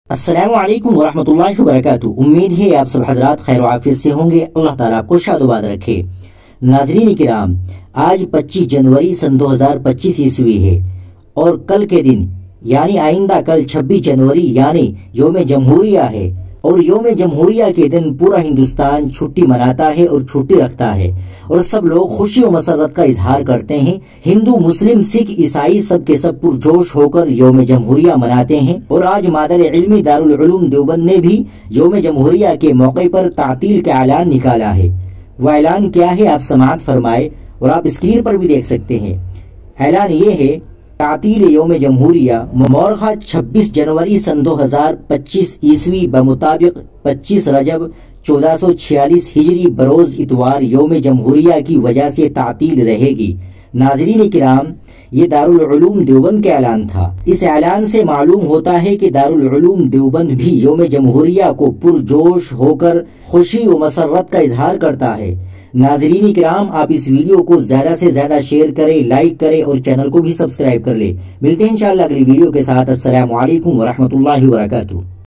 अस्सलामु अलैकुम वरहमतुल्लाहि वबरकातुहू। उम्मीद है आप सब हजरात खैर आफियत से होंगे। अल्लाह ताला आपको शादोबाद रखे। नाज़रीन किराम, आज 25 जनवरी सन 2025 ईस्वी है और कल के दिन यानी आइंदा कल 26 जनवरी यानी योम जमहूरिया है। और योम जमहूरिया के दिन पूरा हिंदुस्तान छुट्टी मनाता है और छुट्टी रखता है और सब लोग खुशी और मसरत का इजहार करते हैं। हिंदू, मुस्लिम, सिख, ईसाई सब के सब पुरजोश होकर योम जमहूरिया मनाते हैं। और आज मादर इल्मी दारुल उलूम देवबंद ने भी योम जमहूरिया के मौके पर तातील का ऐलान निकाला है। वह ऐलान क्या है आप समाअत फरमाए और आप स्क्रीन पर भी देख सकते हैं। ऐलान ये है, तातील योम जमहूरिया मौरखा 26 जनवरी सन 2025 ईस्वी बमुताबिक 25 रजब 1446 हिजरी बरोज इतवार योम जमहूरिया की वजह से तातील रहेगी। नाज़रीन किराम, ये दारुल उलूम देवबंद का ऐलान था। इस ऐलान से मालूम होता है कि दारुल उलूम देवबंद भी योम जमहूरिया को पुरजोश होकर खुशी और मसरत का इजहार करता है। नाज़रीन किराम, आप इस वीडियो को ज्यादा से ज्यादा शेयर करें, लाइक करें और चैनल को भी सब्सक्राइब कर ले। मिलते हैं इंशाअल्लाह अगली वीडियो के साथ। अस्सलामु अलैकुम वरहमतुल्लाहि वबरकातुहू।